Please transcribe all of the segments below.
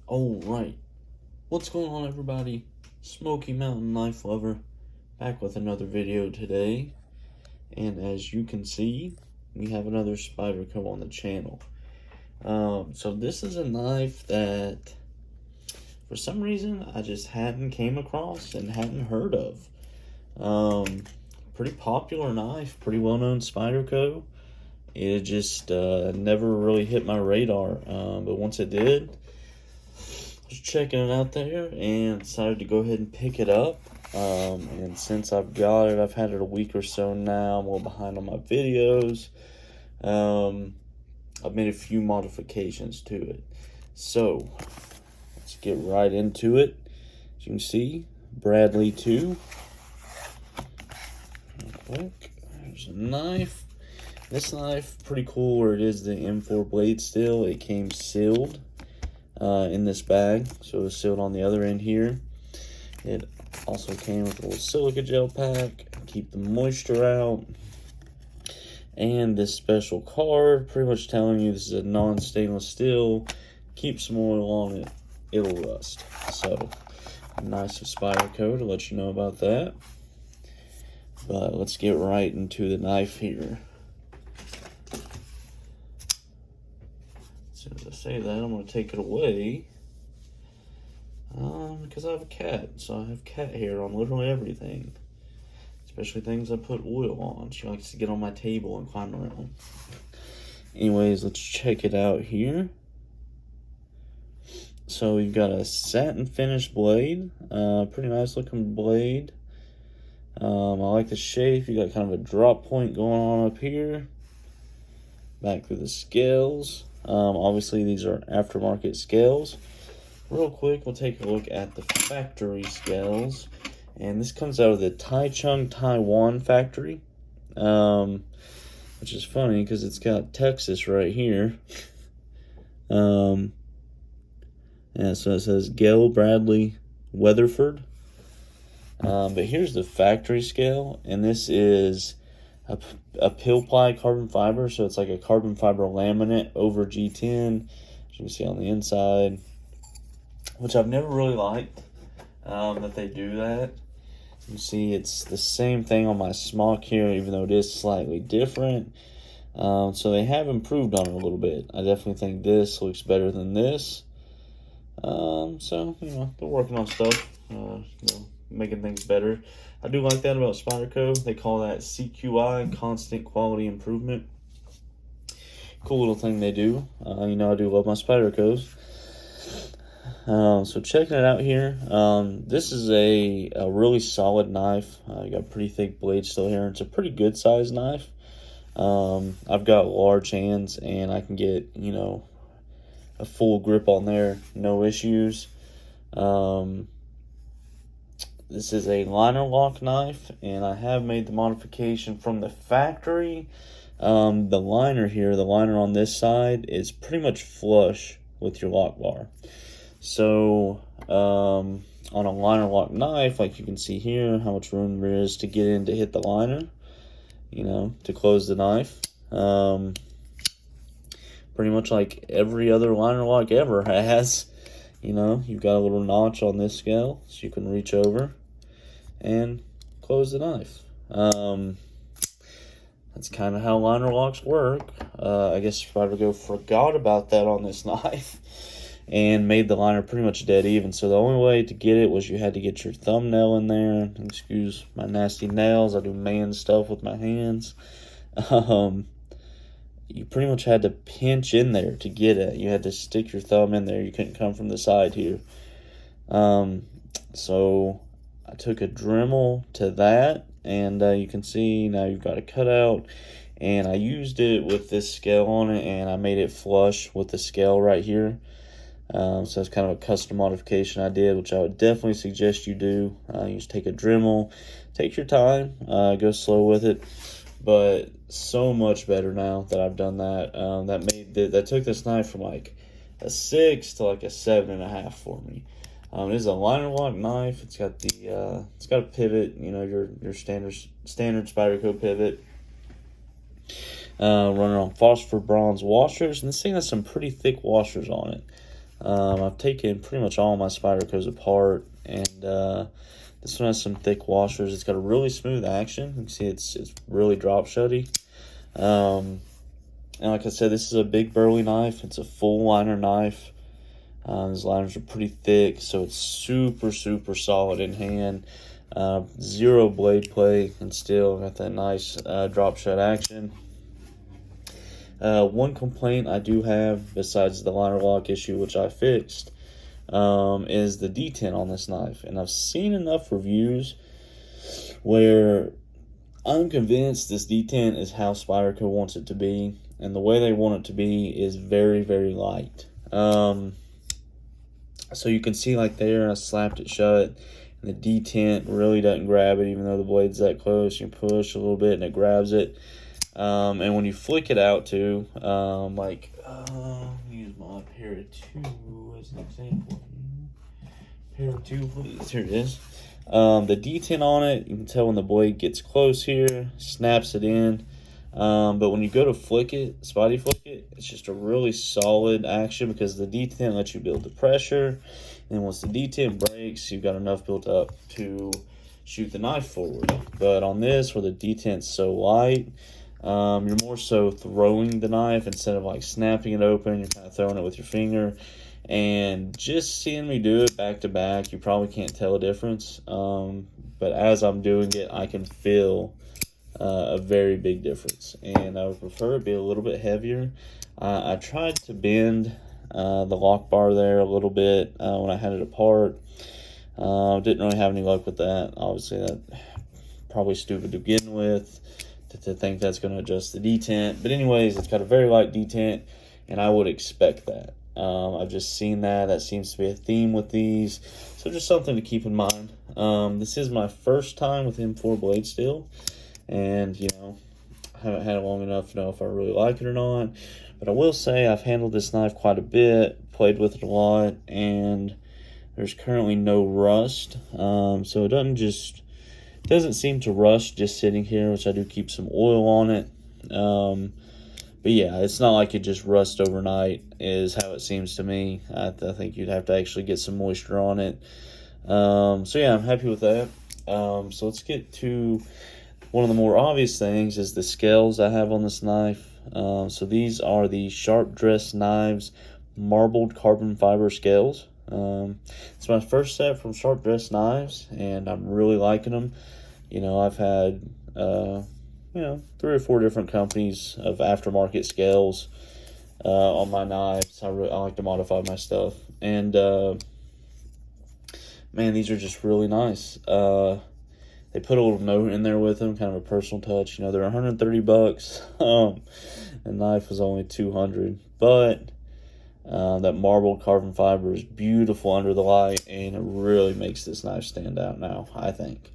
Alright, what's going on, everybody? Smoky Mountain Knife Lover, back with another video today. And as you can see, we have another Spyderco on the channel. So this is a knife that, for some reason, I just hadn't came across and hadn't heard of. Pretty popular knife, pretty well-known Spyderco. It just never really hit my radar, but once it did, I was checking it out there and decided to go ahead and pick it up. And since I've got it, I've had it a week or so now. I'm a little behind on my videos. I've made a few modifications to it. So let's get right into it. As you can see, Bradley 2. Quick, there's a knife. This knife, pretty cool where it is the M4 blade still. It came sealed in this bag, so it was sealed on the other end here. It also came with a little silica gel pack, keep the moisture out, and this special card pretty much telling you this is a non-stainless steel, keep some oil on it, it'll rust. So nice of Spyderco to let you know about that. But let's get right into the knife here. As soon as I say that, I'm going to take it away. Because I have a cat, so I have cat hair on literally everything. Especially things I put oil on. She likes to get on my table and climb around. Anyways, let's check it out here. So we've got a satin finish blade. Pretty nice looking blade. I like the shape. You got kind of a drop point going on up here. Back through the scales. Obviously these are aftermarket scales. Real quick, we'll take a look at the factory scales. And this comes out of the Taichung, Taiwan factory. Which is funny because it's got Texas right here. Yeah, so it says Gayle, Bradley, Weatherford. But here's the factory scale, and this is a pill ply carbon fiber, so it's like a carbon fiber laminate over G10, as you can see on the inside, which I've never really liked, that they do that. You see it's the same thing on my smock here, even though it is slightly different. So they have improved on it a little bit. I definitely think this looks better than this. So, you know, they're working on stuff, you know, making things better. I do like that about Spyderco. They call that CQI, constant quality improvement. Cool little thing they do. You know, I do love my Spydercos. So checking it out here, this is a really solid knife. You got pretty thick blade still here. It's a pretty good sized knife. I've got large hands and I can get, you know, a full grip on there, no issues. This is a liner lock knife, and I have made the modification from the factory. The liner here, the liner on this side is pretty much flush with your lock bar. So on a liner lock knife, like you can see here, how much room there is to get in to hit the liner, you know, to close the knife. Pretty much like every other liner lock ever has. You know, you've got a little notch on this scale, so you can reach over and close the knife. That's kind of how liner locks work. I guess Spyderco forgot about that on this knife and made the liner pretty much dead even. So the only way to get it was you had to get your thumbnail in there. Excuse my nasty nails. I do man stuff with my hands. You pretty much had to pinch in there to get it. You had to stick your thumb in there. You couldn't come from the side here. So I took a Dremel to that, and you can see now you've got a cutout. And I used it with this scale on it, and I made it flush with the scale right here. So that's kind of a custom modification I did, which I would definitely suggest you do. You just take a Dremel, take your time, go slow with it. But so much better now that I've done that. That took this knife from like a 6 to like a 7.5 for me. It is a liner lock knife. It's got the it's got a pivot, you know, your standard Spyderco pivot. Running on phosphor bronze washers, and this thing has some pretty thick washers on it. I've taken pretty much all my Spydercos apart, and this one has some thick washers. It's got a really smooth action. You can see it's really drop shutty. And like I said, this is a big burly knife. It's a full liner knife. These liners are pretty thick, so it's super solid in hand. Zero blade play, and still got that nice drop shut action. One complaint I do have, besides the liner lock issue, which I fixed, is the detent on this knife. And I've seen enough reviews where I'm convinced this detent is how Spyderco wants it to be, and the way they want it to be is very light. So you can see, like there, I slapped it shut, and the detent really doesn't grab it, even though the blade's that close. You push a little bit and it grabs it. And when you flick it out too, use my pair of two as an example. Pair of two, please. Here it is. The detent on it, you can tell when the blade gets close here, snaps it in. But when you go to flick it, Spidey flick it, it's just a really solid action because the detent lets you build the pressure. And once the detent breaks, you've got enough built up to shoot the knife forward. But on this, where the detent's so light, you're more so throwing the knife instead of like snapping it open. You're kind of throwing it with your finger. And just seeing me do it back to back, you probably can't tell a difference. But as I'm doing it, I can feel a very big difference. And I would prefer it be a little bit heavier. I tried to bend the lock bar there a little bit when I had it apart. Didn't really have any luck with that. Obviously, that probably stupid to begin with, to think that's going to adjust the detent. But anyways, it's got a very light detent, and I would expect that. I've just seen that seems to be a theme with these, so just something to keep in mind. This is my first time with M4 blade steel, and I haven't had it long enough to know if I really like it or not. But I will say I've handled this knife quite a bit, played with it a lot, and there's currently no rust. So it doesn't seem to rust just sitting here, which I do keep some oil on it. But yeah, it's not like it just rusts overnight, is how it seems to me. I think you'd have to actually get some moisture on it. So yeah, I'm happy with that. So let's get to one of the more obvious things, is the scales I have on this knife. So these are the Sharp Dress Knives marbled carbon fiber scales. It's my first set from Sharp Dress Knives, and I'm really liking them. I've had 3 or 4 different companies of aftermarket scales on my knives. I like to modify my stuff, and man, these are just really nice. They put a little note in there with them, kind of a personal touch. They're $130. The knife was only $200, but that marbled carbon fiber is beautiful under the light, and it really makes this knife stand out now, I think.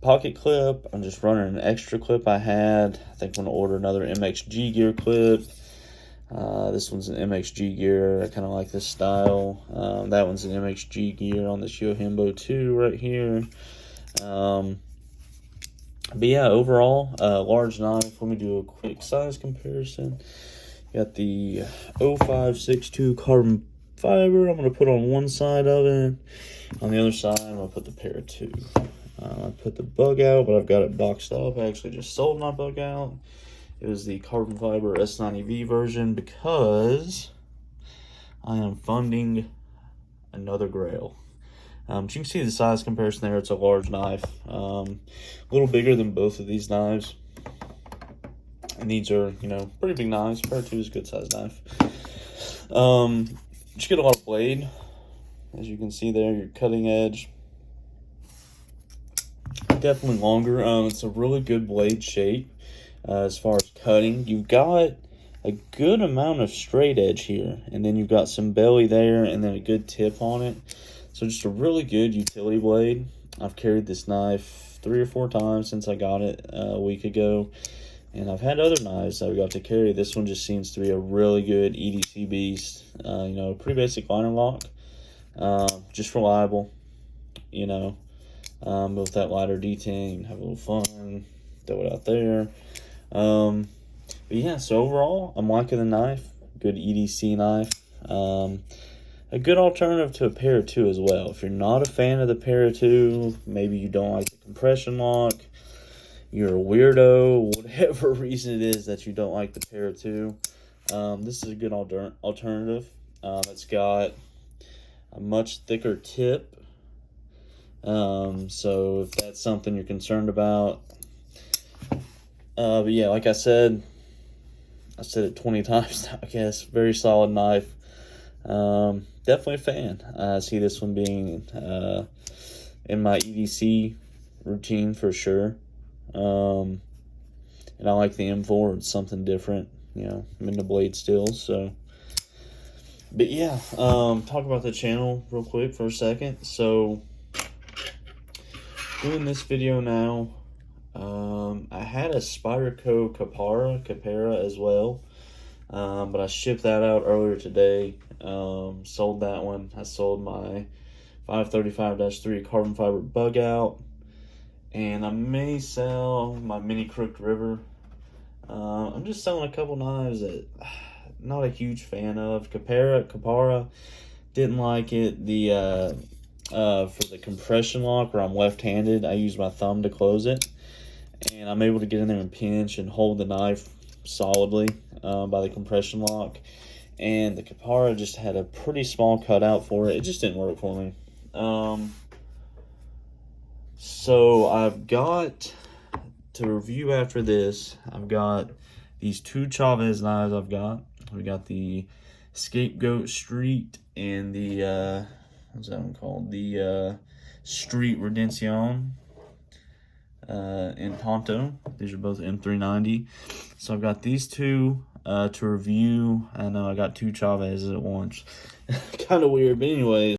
Pocket clip, I'm just running an extra clip I had. I think I'm going to order another MXG gear clip. This one's an MXG gear. I kind of like this style. That one's an MXG gear on this Yohimbo 2 right here. But yeah, overall, large knife. Let me do a quick size comparison. Got the 0562 carbon fiber. I'm going to put on one side of it. On the other side, I'm going to put the pair of 2. I put the bug out, but I've got it boxed up. I actually just sold my bug out. It was the carbon fiber S90V version because I am funding another grail. You can see the size comparison there. It's a large knife. A little bigger than both of these knives. And these are, pretty big knives. Pair 2 is a good size knife. Just get a lot of blade. As you can see there, your cutting edge. Definitely longer. It's a really good blade shape. As far as cutting, you've got a good amount of straight edge here, and then you've got some belly there, and then a good tip on it. So just a really good utility blade. I've carried this knife 3 or 4 times since I got it a week ago, and I've had other knives that I got to carry. This one just seems to be a really good EDC beast. Pretty basic liner lock, just reliable. But with that lighter detent, you can have a little fun, throw it out there. But yeah, so overall, I'm liking the knife. Good EDC knife. A good alternative to a Para 2 as well. If you're not a fan of the Para 2, maybe you don't like the compression lock, you're a weirdo, whatever reason it is that you don't like the Para 2, this is a good alternative. It's got a much thicker tip, so if that's something you're concerned about. But yeah, like I said it 20 times now, I guess. Very solid knife. Definitely a fan. I see this one being in my EDC routine for sure. And I like the M4. It's something different. You know, I'm into blade steel, so. But yeah, talk about the channel real quick for a second. So, doing this video now, I had a Spyderco Capera as well, but I shipped that out earlier today. Sold that one. I sold my 535-3 carbon fiber bug out, and I may sell my mini crooked river. I'm just selling a couple knives that I'm not a huge fan of. Capara, didn't like it. The for the compression lock where I'm left-handed, I use my thumb to close it, and I'm able to get in there and pinch and hold the knife solidly by the compression lock. And the Capara just had a pretty small cutout for it. It just didn't work for me. So I've got to review after this. I've got these two Chavez knives We got the Scapegoat Street and the, what's that one called? The Street Redención in Tonto. These are both M390. So I've got these two to review. I know I got two Chavezes at once. Kind of weird, but anyways.